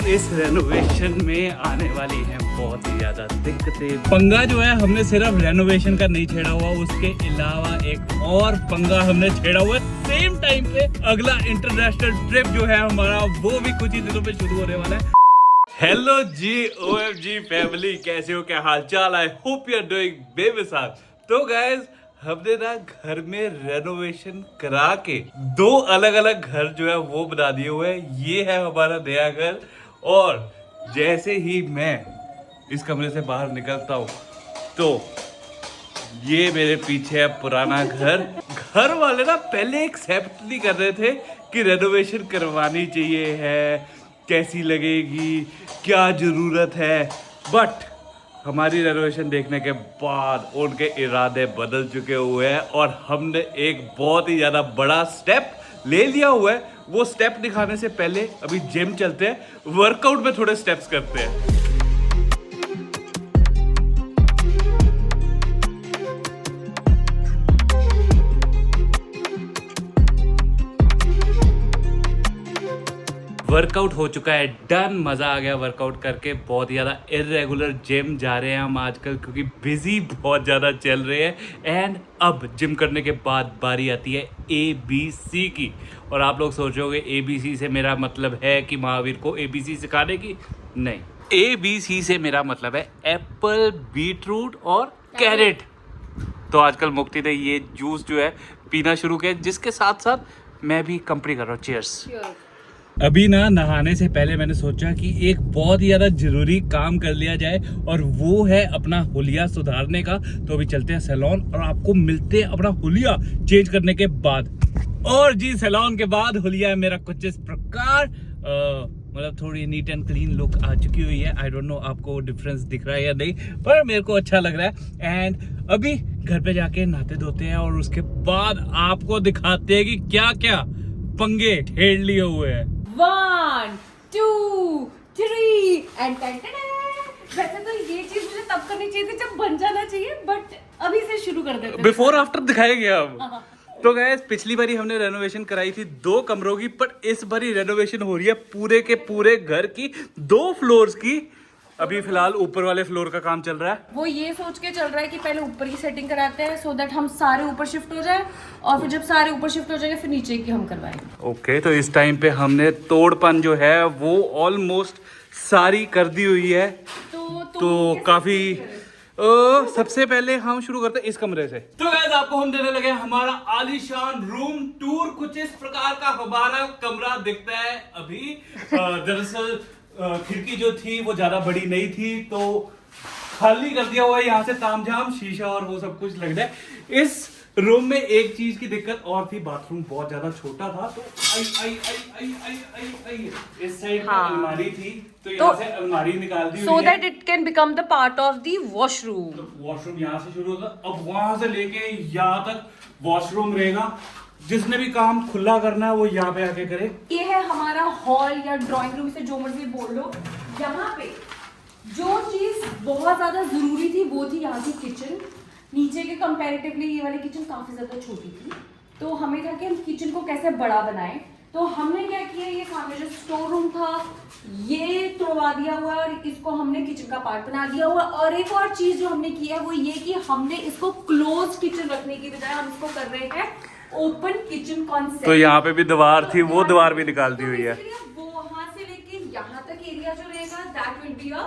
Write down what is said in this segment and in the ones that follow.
इस रेनोवेशन में आने वाली हैं बहुत ही ज्यादा दिक्कतें। पंगा जो है हमने सिर्फ रेनोवेशन का नहीं छेड़ा हुआ, उसके अलावा एक और पंगा हमने छेड़ा हुआ है। सेम टाइम पे अगला इंटरनेशनल ट्रिप जो है हमारा वो भी कुछ ही दिनों में शुरू होने वाला है। हेलो जी OMG फैमिली, कैसे हो, क्या हाल चाल? I hope you are doing बेमिसाल। तो गाइस, हमने ना घर में रेनोवेशन करा के दो अलग अलग घर जो है वो बना दिए हुए हैं। ये है हमारा नया घर और जैसे ही मैं इस कमरे से बाहर निकलता हूँ तो ये मेरे पीछे है पुराना घर। घर वाले ना पहले एक्सेप्ट नहीं कर रहे थे कि रेनोवेशन करवानी चाहिए है, कैसी लगेगी, क्या जरूरत है, बट हमारी रेनोवेशन देखने के बाद उनके इरादे बदल चुके हुए हैं और हमने एक बहुत ही ज़्यादा बड़ा स्टेप ले लिया हुआ है। वो स्टेप दिखाने से पहले अभी जिम चलते हैं, वर्कआउट में थोड़े स्टेप्स करते हैं। वर्कआउट हो चुका है डन, मज़ा आ गया वर्कआउट करके। बहुत ही ज़्यादा इरेगुलर जिम जा रहे हैं हम आजकल क्योंकि बिजी बहुत ज़्यादा चल रहे हैं। एंड अब जिम करने के बाद बारी आती है ABC की। और आप लोग सोच रहे होंगे ABC से मेरा मतलब है कि महावीर को ABC सिखाने की? नहीं, ABC से मेरा मतलब है एप्पल, बीटरूट और कैरेट। तो आजकल मुक्ति ने ये जूस जो है पीना शुरू किया, जिसके साथ साथ मैं भी कंपनी कर रहा हूँ। चीयर्स। अभी ना नहाने से पहले मैंने सोचा कि एक बहुत ही ज़्यादा ज़रूरी काम कर लिया जाए और वो है अपना हुलिया सुधारने का। तो अभी चलते हैं सैलून और आपको मिलते हैं अपना हुलिया चेंज करने के बाद। और जी सैलून के बाद हुलिया है मेरा कुछ इस प्रकार, मतलब थोड़ी नीट एंड क्लीन लुक आ चुकी हुई है। आई डोंट नो आपको डिफरेंस दिख रहा है या नहीं, पर मेरे को अच्छा लग रहा है। एंड अभी घर पे जाके नहाते धोते हैं और उसके बाद आपको दिखाते हैं कि क्या क्या पंगे ठेड़ लिए हुए हैं। 1 2 3 एंड वैसे तो ये चीज मुझे तब करनी चाहिए थी जब बन जाना चाहिए, बट अभी से शुरू कर देते हैं। बिफोर आफ्टर दिखाएंगे हम। तो गाइस, पिछली बारी हमने रेनोवेशन कराई थी 2 कमरों की, पर इस बारी रेनोवेशन हो रही है पूरे के पूरे घर की 2 फ्लोर्स की। अभी फिलहाल ऊपर वाले फ्लोर का काम चल रहा है। वो ये सोच के चल रहा है कि पहले ऊपर की सेटिंग कराते हैं सो दैट हम सारे ऊपर शिफ्ट हो जाए, और फिर जब सारे ऊपर शिफ्ट हो जाएंगे फिर नीचे की हम करवाएंगे। ओके, तो इस टाइम पे हमने तोड़पन जो है वो ऑलमोस्ट सारी कर दी हुई है। तो काफी सबसे पहले हम शुरू करते हैं इस कमरे से। तो गाइस, आपको हम देने लगे हमारा आलीशान रूम टूर। कुछ इस प्रकार का हमारा कमरा दिखता है अभी। दरअसल खिड़की जो थी वो ज्यादा बड़ी नहीं थी तो खाली कर दिया हुआ है। यहाँ से तामझाम शीशा और वो सब कुछ लग रहा है। इस रूम में एक चीज की दिक्कत और थी, बाथरूम बहुत ज्यादा छोटा था। तो इस साइड में अलमारी थी तो यहाँ से अलमारी निकाल दी so that it can become the part of the washroom. तो वॉशरूम यहाँ से शुरू होता, अब वहां से लेके यहाँ तक वॉशरूम रहेगा। जिसने भी काम खुला करना है वो यहाँ पे आके करे। ये है हमारा हॉल या ड्राइंग रूम, से जो मर्जी बोल लो। यहाँ पे जो चीज बहुत ज्यादा जरूरी थी वो थी यहाँ की किचन। नीचे के कंपैरेटिवली ये वाली किचन काफी ज्यादा छोटी थी, तो हमें था कि हम किचन को कैसे बड़ा बनाएं। तो हमने क्या किया, ये सामने जो स्टोर रूम था ये तोड़वा दिया हुआ और इसको हमने किचन का पार्ट बना दिया हुआ। और एक और चीज जो हमने किया वो ये कि हमने इसको क्लोज किचन रखने की बजाय हम इसको कर रहे हैं ओपन किचन कॉन्सेप्ट। तो यहाँ पे भी दीवार थी, वो दीवार भी निकाल दी हुई है। वो वहां से लेके यहाँ तक एरिया जो रहेगा that will be a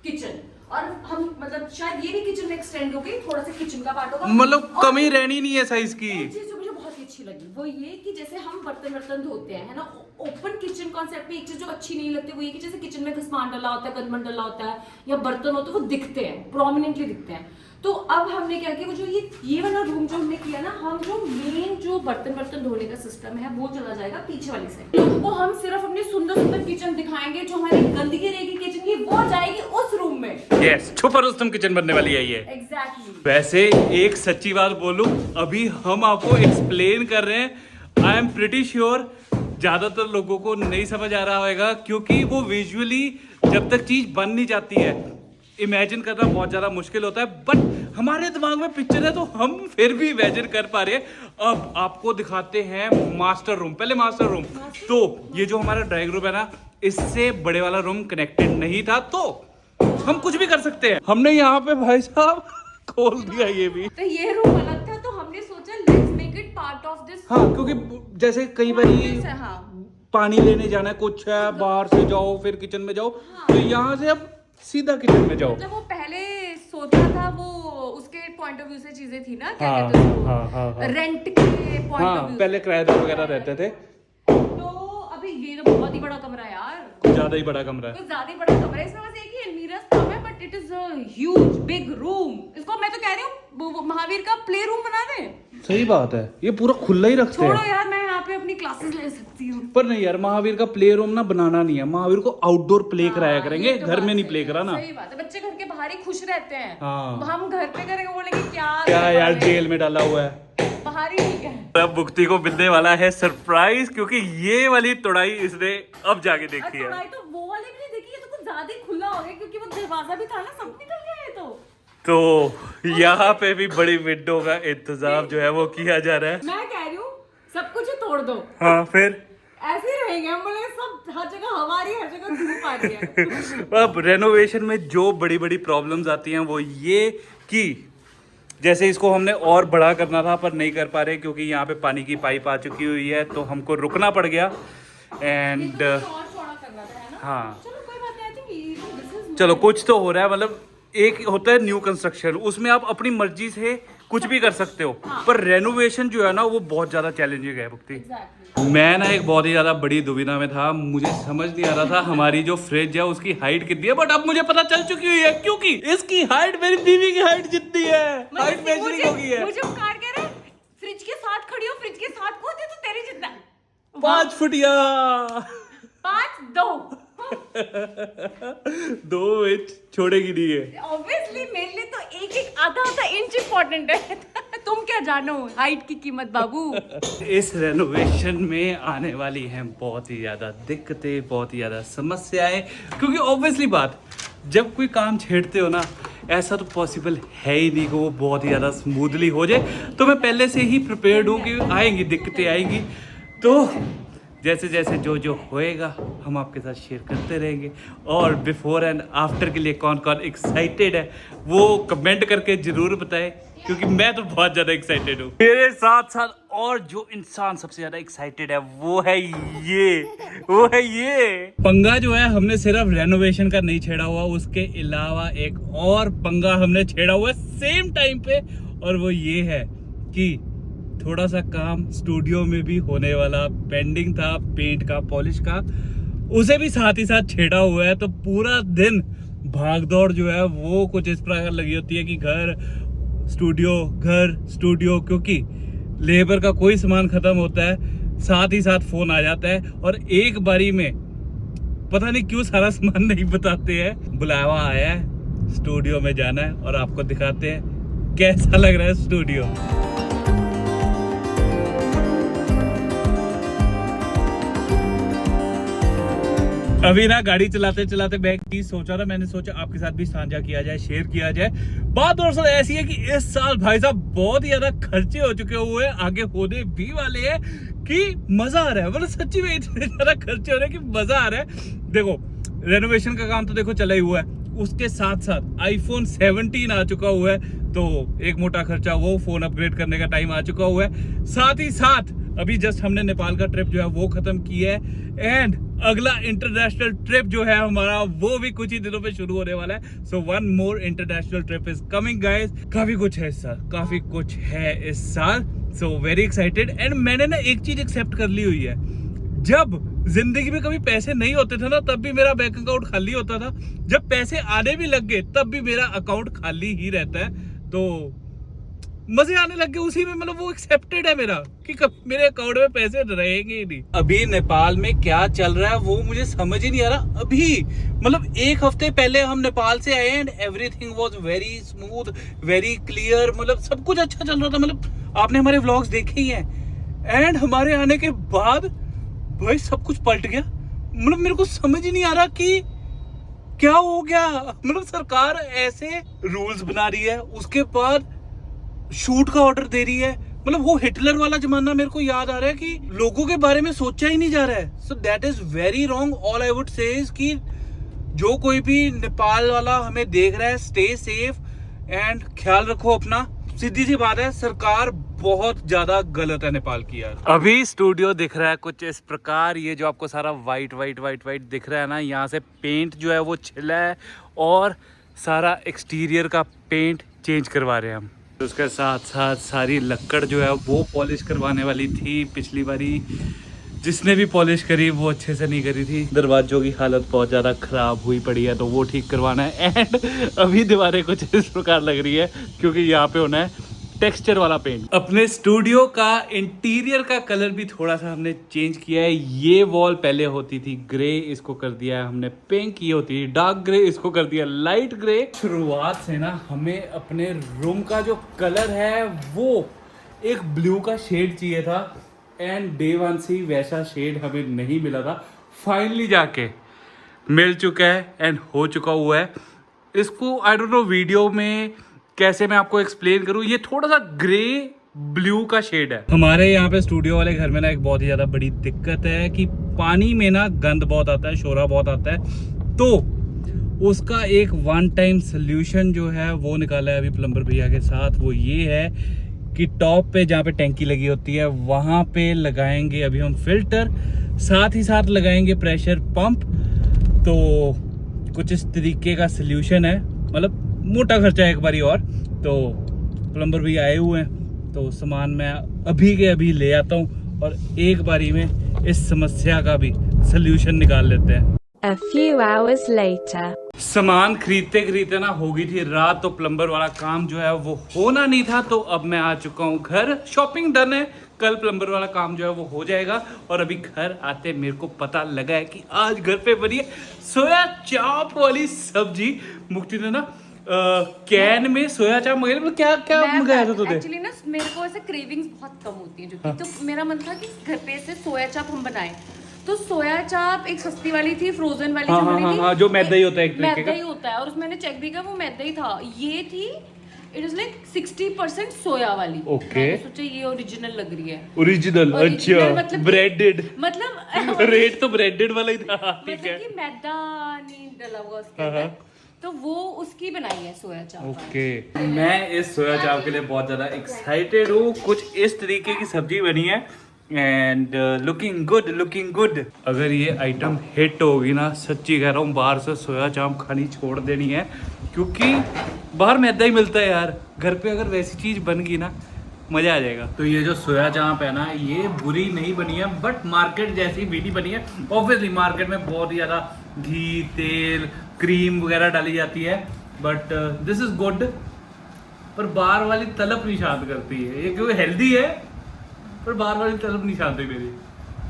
kitchen. और हम मतलब शायद ये भी किचन में एक्सटेंड हो गई, थोड़ा सा किचन का पार्ट होगा। मतलब कमी रहनी नहीं है साइज की। एक चीज जो मुझे बहुत ही अच्छी लगी वो ये कि जैसे हम बर्तन धोते हैं, है ना, ओपन किचन कॉन्सेप्ट में एक चीज जो अच्छी नहीं लगती वो ये कि जैसे किचन में घसमान डला होता है, गंदमन डला होता है या बर्तन होते हैं, वो दिखते हैं, प्रोमिनेंटली दिखते हैं। तो अब हमने क्या किया, वो जो ये वाला रूम जो हमने किया ना, हम जो मेन जो बर्तन धोने का सिस्टम है वो चला जाएगा पीछे वाली साइड। वो हम सिर्फ अपनी सुंदर किचन दिखाएंगे। जो हमारी गंदगी रहेगी किचन की वो जाएगी उस रूम में। यस, छुपा रुस्तम किचन बनने वाली है ये। एग्जैक्टली। वैसे एक सच्ची बात बोलूं, अभी हम आपको एक्सप्लेन कर रहे हैं। आई एम प्रिटी श्योर ज्यादातर लोगों को नहीं समझ आ रहा होगा क्योंकि वो विजुअली जब तक चीज बन नहीं जाती है इमेजिन करना बहुत ज़्यादा मुश्किल होता है, बट हमारे दिमाग में पिक्चर है तो हम फिर भी इमेजिन कर पा रहे हैं। अब आपको दिखाते हैं मास्टर रूम। पहले मास्टर रूम, तो ये जो हमारा ड्राइंग रूम है ना, इससे बड़े वाला रूम कनेक्टेड नहीं था, तो हम कुछ भी कर सकते हैं। हमने यहाँ पे भाई साहब खोल दिया ये भी। तो ये रूम अलग था, तो हमने सोचा let's make it part of this. हाँ, क्योंकि जैसे कई बारी हाँ, पानी लेने जाना है, कुछ है, बाहर से जाओ फिर किचन में जाओ, हाँ। तो यहाँ से अब सीधा किचन में जाओ। मतलब वो पहले सोचा था, वो उसके पॉइंट ऑफ व्यू से चीजें थी ना, क्या हाँ, कहते हैं उसको, हाँ, हाँ, हाँ। रेंट के पॉइंट हाँ, ऑफ व्यू। पहले किराएदार वगैरह रहते थे। तो अभी ये तो बहुत ही बड़ा कमरा है यार, कुछ ज्यादा ही बड़ा कमरा है। कुछ ज्यादा ही बड़ा कमरा है। इसमें बस एक ही अलमीरा कम है, but it is a huge big room. इसको मैं तो कह रही हूँ महावीर का प्ले रूम बना दे। सही बात है, ये पूरा खुला ही रखते छोड़ो हैं। यार, मैं यहाँ पे अपनी क्लासेस ले सकती हूँ। पर नहीं यार, महावीर का प्ले रूम ना बनाना नहीं है, महावीर को आउटडोर प्ले कराया हाँ, करेंगे, ये तो घर बात में नहीं सही प्ले है, कराना। सही बात है, बच्चे घर के बाहर ही खुश रहते हैं। हाँ। हम घर पे करेंगे, बोलेंगे क्या यार जेल में डाला हुआ है। बाहर ही ठीक है। अब भुक्ति को मिलने वाला है सरप्राइज, क्योंकि ये वाली तोड़ाई इसने अब जाके देखी है। तो वो वाले भी नहीं देखी, ये तो कुछ ज्यादा ही खुला हो गया, क्योंकि वो दरवाजा भी था ना, सब निकल गया ये तो। यहाँ पे भी बड़ी विंडो का इंतजाम जो है वो किया जा रहा है। मैं कह रही हूँ सब कुछ ही तोड़ दो, हाँ, फिर ऐसे ही रहेंगे हम, बोले सब हर जगह हमारी, हर जगह धूप आ रही है। अब रेनोवेशन में जो बड़ी बड़ी प्रॉब्लम्स आती हैं वो ये कि जैसे इसको हमने और बड़ा करना था पर नहीं कर पा रहे, क्योंकि यहाँ पे पानी की पाइप आ चुकी हुई है, तो हमको रुकना पड़ गया। एंड और चौड़ा करना था, है ना? हाँ, चलो कोई बात नहीं, I think this is चलो कुछ तो हो रहा है। मतलब एक होता है न्यू कंस्ट्रक्शन, उसमें आप अपनी मर्जी से कुछ भी कर सकते हो, पर रेनोवेशन जो है ना वो बहुत ज्यादा चैलेंजिंग है भुक्ति। exactly। मैं ना एक बहुत ही ज्यादा बड़ी दुविधा में था, मुझे समझ नहीं आ रहा था हमारी जो फ्रिज है उसकी हाइट कितनी है, बट अब मुझे पता चल चुकी हुई है, क्योंकि इसकी हाइट मेरी बीवी की हाइट जितनी है। हाइट मेजरिंग हो गई है। मुझे उपकार कह रहे, फ्रिज के साथ खड़ी हो, फ्रिज के साथ को होती तो तेरे जितना 5 फुटिया 5'2" 2 इंच छोड़ेगी नहीं है। ऑब्वियसली मेरे लिए तो एक आधा इंच इम्पोर्टेंट है। तुम क्या जानो हाइट की कीमत बाबू। इस रेनोवेशन में आने वाली हैं बहुत ही ज्यादा दिक्कतें, बहुत ही ज्यादा समस्याएं, क्योंकि ऑब्वियसली बात, जब कोई काम छेड़ते हो ना, ऐसा तो पॉसिबल है ही नहीं कि वो बहुत ही ज़्यादा स्मूथली हो जाए। तो मैं पहले से ही प्रिपेयर्ड हूँ कि आएंगी दिक्कतें आएंगी, तो जैसे जैसे जो होएगा हम आपके साथ शेयर करते रहेंगे। और बिफोर एंड आफ्टर के लिए कौन कौन एक्साइटेड है वो कमेंट करके ज़रूर बताएं, क्योंकि मैं तो बहुत ज़्यादा एक्साइटेड हूँ। मेरे साथ साथ और जो इंसान सबसे ज़्यादा एक्साइटेड है वो है ये पंगा जो है, हमने सिर्फ रेनोवेशन का नहीं छेड़ा हुआ, उसके अलावा एक और पंगा हमने छेड़ा हुआ है सेम टाइम पे, और वो ये है कि थोड़ा सा काम स्टूडियो में भी होने वाला पेंडिंग था, पेंट का, पॉलिश का, उसे भी साथ ही साथ छेड़ा हुआ है। तो पूरा दिन भागदौड़ जो है वो कुछ इस प्रकार लगी होती है कि घर स्टूडियो, क्योंकि लेबर का कोई सामान खत्म होता है साथ ही साथ फोन आ जाता है, और एक बारी में पता नहीं क्यों सारा सामान नहीं बताते हैं। बुलावा आया है, स्टूडियो में जाना है और आपको दिखाते हैं कैसा लग रहा है स्टूडियो। अभी ना गाड़ी चलाते चलाते मैं एक चीज सोचा था, मैंने सोचा आपके साथ भी साझा किया जाए, शेयर किया जाए। बात और सब ऐसी है कि इस साल भाई साहब बहुत ही ज्यादा खर्चे हो चुके हुए हैं, आगे होने भी वाले हैं, कि मजा आ रहा है। मतलब सच्ची में इतने ज्यादा खर्चे हो रहे हैं कि मजा आ रहा है। देखो रेनोवेशन का काम तो देखो चला ही हुआ है, उसके साथ साथ आईफोन 17 आ चुका हुआ है, तो एक मोटा खर्चा वो फोन अपग्रेड करने का टाइम आ चुका हुआ है। साथ ही साथ अभी जस्ट हमने नेपाल का ट्रिप जो है वो खत्म किया है, एंड अगला इंटरनेशनल ट्रिप जो है हमारा वो भी कुछ ही दिनों में शुरू होने वाला है। So one more international trip is coming guys. काफी कुछ है इस साल, काफी कुछ है इस साल, सो वेरी एक्साइटेड। एंड मैंने ना एक चीज एक्सेप्ट कर ली हुई है, जब जिंदगी में कभी पैसे नहीं होते थे ना तब भी मेरा बैंक अकाउंट खाली होता था, जब पैसे आने भी लग गए तब भी मेरा अकाउंट खाली ही रहता है। तो मजे आने लग गए उसी में, मतलब वो एक्सेप्टेड है मेरा कि कभी मेरे अकाउंट में पैसे रहेंगे ही नहीं। अभी नेपाल में क्या चल रहा है वो मुझे समझ ही नहीं आ रहा। अभी मतलब एक हफ्ते पहले हम नेपाल से आए and everything was very smooth, very clear, मतलब सब कुछ अच्छा चल रहा था। मतलब आपने हमारे व्लॉग्स देखे ही हैं, एंड हमारे आने के बाद भाई सब कुछ पलट गया। मतलब मेरे को समझ ही नहीं आ रहा कि क्या हो गया। मतलब सरकार ऐसे रूल्स बना रही है, उसके बाद शूट का ऑर्डर दे रही है, मतलब वो हिटलर वाला जमाना मेरे को याद आ रहा है कि लोगों के बारे में सोचा ही नहीं जा रहा है। So that is very wrong. All I would say is कि जो कोई भी नेपाल वाला हमें देख रहा है, स्टे सेफ एंड ख्याल रखो अपना। सीधी सी बात है, सरकार बहुत ज्यादा गलत है नेपाल की यार। अभी स्टूडियो दिख रहा है कुछ इस प्रकार, ये जो आपको सारा वाइट वाइट वाइट वाइट दिख रहा है ना, यहाँ से पेंट जो है वो छिला है और सारा एक्सटीरियर का पेंट चेंज करवा रहे हैं हम। उसके साथ साथ सारी लक्कड़ जो है वो पॉलिश करवाने वाली थी। पिछली बारी जिसने भी पॉलिश करी वो अच्छे से नहीं करी थी। दरवाजों की हालत बहुत ज़्यादा ख़राब हुई पड़ी है, तो वो ठीक करवाना है। एंड अभी दीवारें कुछ इस प्रकार लग रही है क्योंकि यहाँ पे होना है टेक्सचर वाला पेंट। अपने स्टूडियो का इंटीरियर का कलर भी थोड़ा सा हमने चेंज किया है। ये वॉल पहले होती थी ग्रे, इसको कर दिया है हमने पिंक। ये होती है डार्क ग्रे, इसको कर दिया लाइट ग्रे। शुरुआत से ना हमें अपने रूम का जो कलर है वो एक ब्लू का शेड चाहिए था एंड डे वन से वैसा शेड हमें नहीं मिला था। फाइनली जाके मिल चुका है एंड हो चुका हुआ है। इसको आई डोंट नो वीडियो में कैसे मैं आपको एक्सप्लेन करूं। ये थोड़ा सा ग्रे ब्लू का शेड है। हमारे यहाँ पे स्टूडियो वाले घर में ना एक बहुत ही ज्यादा बड़ी दिक्कत है कि पानी में ना गंद बहुत आता है, शोरा बहुत आता है। तो उसका एक वन टाइम सोल्यूशन जो है वो निकाला है अभी प्लम्बर भैया के साथ। वो ये है कि टॉप पे जहाँ पे टैंकी लगी होती है वहाँ पे लगाएंगे अभी हम फिल्टर, साथ ही साथ लगाएंगे प्रेशर पंप। तो कुछ इस तरीके का सोल्यूशन है, मतलब मोटा खर्चा है एक बारी और। तो प्लम्बर भी आए हुए हैं तो सामान मैं अभी के अभी ले आता हूँ और एक बारी में इस समस्या का भी सोल्यूशन निकाल लेते हैं। A few hours later. सामान खरीदते खरीदते ना हो गई थी रात, तो प्लम्बर वाला काम जो है वो होना नहीं था। तो अब मैं आ चुका हूँ घर, शॉपिंग डन है, कल प्लम्बर वाला काम जो है वो हो जाएगा। और अभी घर आते मेरे को पता लगा है कि आज घर पे बनी है सोया चाप वाली सब्जी। मुक्ति ने ना कैन में सोया चाप मंगाई। मतलब क्या क्या मंगाया था तूने? एक्चुअली ना मेरे को ऐसे क्रेविंग्स बहुत कम होती है जो कि तो मेरा मन था कि घर पे से सोया चाप हम बनाएं। तो सोया चाप एक सस्ती वाली थी, फ्रोजन वाली थी, जो मैदा ही होता है, एक तरीके का मैदा ही होता है। और उसमें मैंने चेक भी किया वो मैदा ही था। ये थी इट इज लाइक 60% सोया वाली। ओके, मैंने सोचा ये ओरिजिनल लग रही है। ओरिजिनल? अच्छा, मतलब ब्रेडेड मतलब रेट तो ब्रेडेड वाला ही था। ठीक है, मतलब कि मैदा नहीं डला हुआ उसके अंदर, तो वो उसकी बनाई है सोया चाप। ओके, मैं इस सोया चाप के लिए बहुत ज्यादा एक्साइटेड हूँ। कुछ इस तरीके की सब्जी बनी है and looking good, looking good. अगर ये आइटम हिट होगी ना, सच्ची कह रहा हूँ, बाहर से सोया चाप खानी छोड़ देनी है क्योंकि बाहर मैदा ही मिलता है यार। घर पे अगर वैसी चीज बन गई ना मजा आ जाएगा। तो ये जो सोया चाप है ना, ये बुरी नहीं बनी है बट मार्केट जैसी भी नहीं बनी है। ऑब्वियसली मार्केट में बहुत ही ज्यादा घी, तेल, क्रीम वगैरह डाली जाती है बट दिस इज गुड। पर बाहर वाली तलब नहीं शांत करती है ये, क्योंकि हेल्दी है पर बाहर वाली तलब नहीं शांत है मेरी।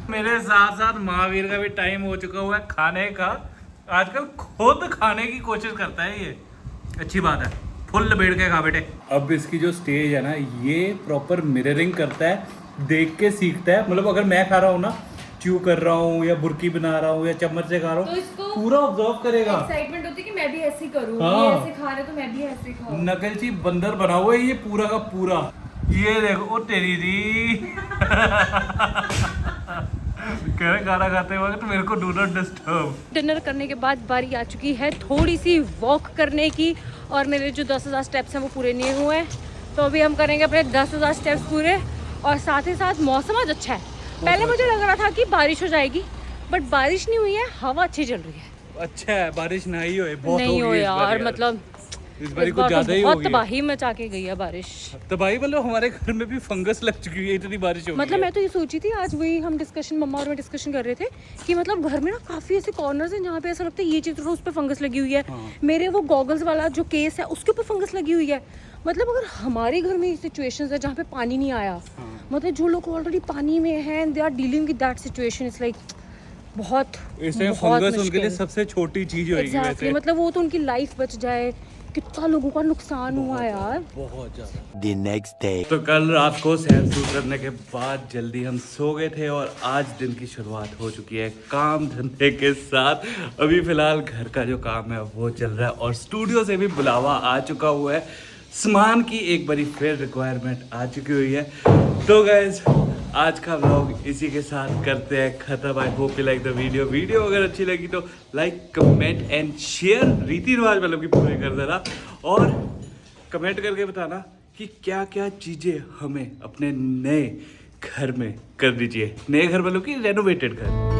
मेरे साथ साथ महावीर का भी टाइम हो चुका हुआ है खाने का। आजकल खुद खाने की कोशिश करता है ये, अच्छी बात है। फुल लपेट के खा बेटे। अब इसकी जो स्टेज है ना, ये प्रॉपर मिररिंग करता है, देख के सीखता है। मतलब अगर मैं खा रहा हूँ ना, च्यू कर रहा हूँ या बुर्की बना रहा हूँ या चम्मच से खा रहा हूँ, तो पूरा ऑब्जर्व करेगा। एक्साइटमेंट होती है कि मैं भी ऐसे करूँ, हाँ। ये ऐसे खा रहे तो मैं भी ऐसे खाऊं। नकलची बंदर बना हुआ है ये पूरा का पूरा। ये देखो, ओ तेरी जी कह रहे गाना गाते वक्त तो मेरे को डू नॉट डिस्टर्ब। डिनर करने के बाद बारी आ चुकी है थोड़ी सी वॉक करने की, और मेरे जो 10,000 स्टेप्स हैं वो पूरे नहीं हुए हैं। तो अभी हम करेंगे अपने 10,000 स्टेप्स पूरे। और साथ ही साथ मौसम आज अच्छा है। पहले मुझे लग रहा था कि बारिश हो जाएगी बट बारिश नहीं हुई है, हवा अच्छी चल रही है। अच्छा है, बारिश नहीं हुई, बहुत नहीं हो यार, मतलब इस बार कुछ ज्यादा ही हो गया। तबाही मचा के गई है बारिश। तबाही मतलब हमारे घर में भी फंगस लग चुकी है, इतनी बारिश हो गई मतलब है। मैं तो ये सोची थी, आज वही हम डिस्कशन, मम्मा और मैं डिस्कशन कर रहे थे कि मतलब घर में ना काफी ऐसे कॉर्नर्स हैं जहाँ पे ऐसा लगता है ये चीज उस पर फंगस लगी हुई है। हाँ। मेरे वो गॉगल्स वाला जो केस है उसके ऊपर फंगस लगी हुई है। मतलब अगर हमारे घर में सिचुएशंस है जहाँ पे पानी नहीं आया, मतलब जो लोग ऑलरेडी पानी में हैं, they are dealing with that situation, it's like बहुत फंगस उनके लिए सबसे छोटी चीज होगी वैसे। मतलब वो तो उनकी लाइफ बच जाए, कितना लोगों का नुकसान हुआ यार, बहुत ज्यादा। The next day. तो कल रात को सहन सूर करने के बाद जल्दी हम सो गए थे और आज दिन की शुरुआत हो चुकी है काम धंधे के साथ। अभी फिलहाल घर का जो काम है वो चल रहा है और स्टूडियो से भी बुलावा आ चुका हुआ है। सामान की एक बड़ी फिर रिक्वायरमेंट आ चुकी हुई है। तो गाइज आज का व्लॉग इसी के साथ करते हैं खत्म। आई hope you like the video अगर अच्छी लगी तो लाइक कमेंट एंड शेयर रीति रिवाज मतलब कि पूरे कर देना, और कमेंट करके बताना कि क्या क्या चीज़ें हमें अपने नए घर में कर दीजिए। नए घर मतलब कि रेनोवेटेड घर।